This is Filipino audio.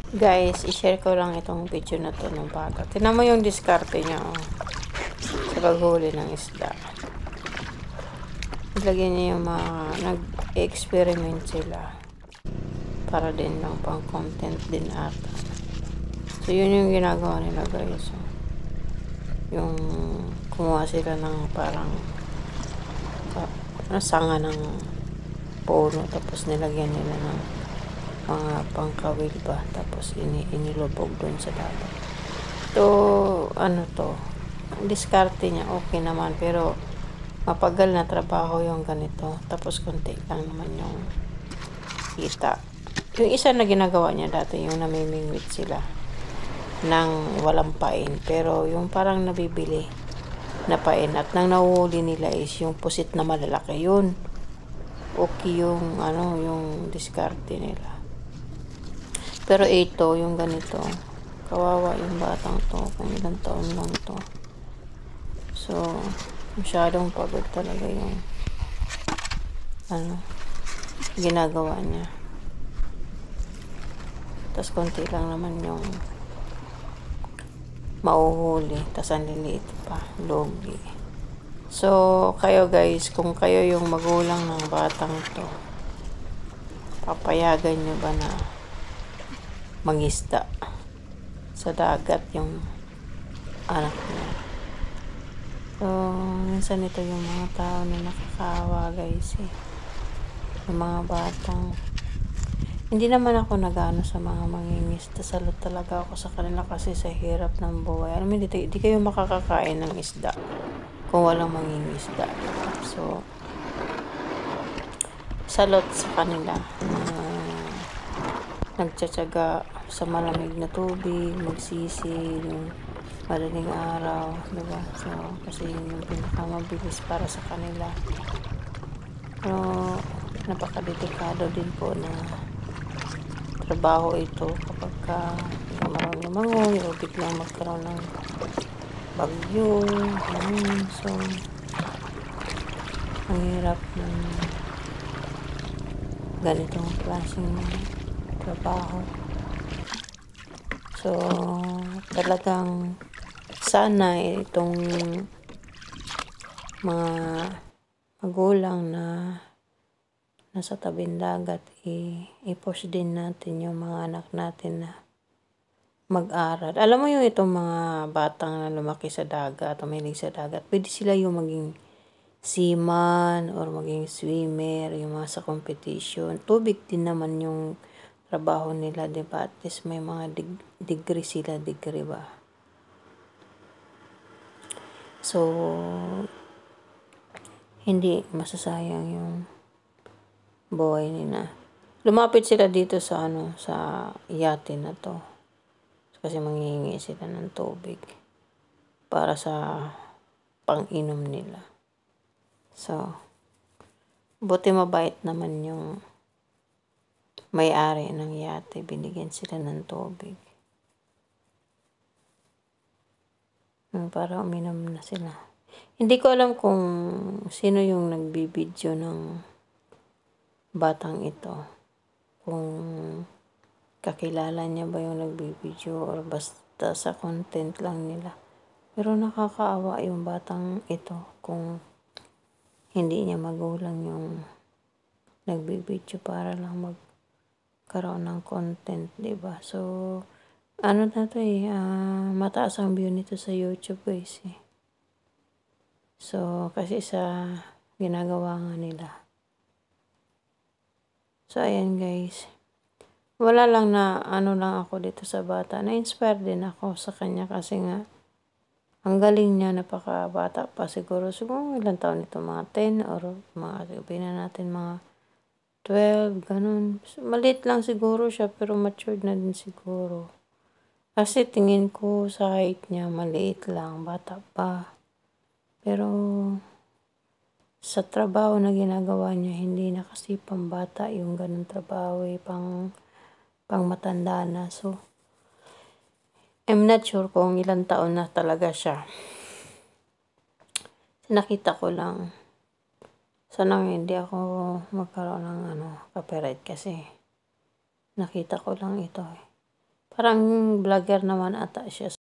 Guys, i-share ko lang itong video na to ng bata. Tingnan mo yung diskarte niya sa paghuli ng isda. Ilagyan niya yung mga nag-experiment sila. Para din lang pang content din ata. So, yun yung ginagawa nila guys. Yung kumuha sila ng parang sanga ng puno. Tapos nilagyan nila ng mga pangkawil ba, tapos inilubog doon sa dagat. So, ano to, diskarte niya okay naman, pero mapagal na trabaho yung ganito, tapos konti lang naman yung kita. Yung isa na ginagawa niya dati, yung namimingwit sila ng walang pain, pero yung parang nabibili na pain at nang nahuhuli nila is yung pusit na malalaki, yun okay yung yung diskarte nila. Pero ito, yung ganito, kawawa yung batang to, kung ilang taon lang to. So, masyadong pagod talaga yung ginagawa niya. Tapos konti lang naman yung mauhuli, tapos ang liliit pa, logi. So, kayo guys, kung kayo yung magulang ng batang to, papayagan nyo ba na mangisda sa dagat yung anak niya? So, minsan ito yung mga tao na nakakaawa guys yung mga batang, hindi naman ako nagano sa mga mangingisda, salot talaga ako sa kanila kasi sa hirap ng buhay. Alam mo, di kayo makakakain ng isda kung walang mangingisda. So, salot sa kanila nagtsatsaga sa malamig na tubig, magsisi yung madaling araw, diba? So, kasi yun yung pinakamabilis para sa kanila. Pero, napakadelikado din po na trabaho ito kapag marami lumangoy o biglang magkaroon ng bagyo, so, ang hirap ng ganitong klaseng trabaho. So, talagang sana itong mga magulang na nasa tabing dagat, i-push din natin yung mga anak natin na mag-aral. Alam mo yung itong mga batang na lumaki sa dagat o mahilig sa dagat, pwede sila yung maging seaman or maging swimmer, yung mga sa competition. Tubig din naman yung trabaho nila, diba? At least may mga degree sila, degree ba? So, hindi masasayang yung buhay nila. Lumapit sila dito sa sa yate na to. Kasi manghihingi sila ng tubig para sa pang-inom nila. So, buti mabait naman yung may-ari ng yate, binigyan sila ng tubig. Para uminom na sila. Hindi ko alam kung sino yung nagbibideo ng batang ito. Kung kakilala niya ba yung nagbibideo or basta sa content lang nila. Pero nakakaawa yung batang ito kung hindi niya magulang yung nagbibideo para lang magkaroon ng content, diba? So, ano na to mataas ang view nito sa YouTube guys So, kasi sa ginagawa nga nila. So, ayan guys. Wala lang na lang ako dito sa bata. Na-inspire din ako sa kanya kasi nga ang galing niya, napakabata pa siguro. Siguro ilang taon ito, mga 10 or mga sabihin na natin mga 12, ganun. So, maliit lang siguro siya pero matured na din siguro. Kasi tingin ko sa height niya, maliit lang, bata pa. Pero sa trabaho na ginagawa niya, hindi na kasi pambata yung ganun trabaho pang matanda na. So, I'm not sure kung ilang taon na talaga siya. Nakita ko lang. Sana hindi ako magkaroon ng copyright kasi nakita ko lang ito Parang vlogger naman ata siya.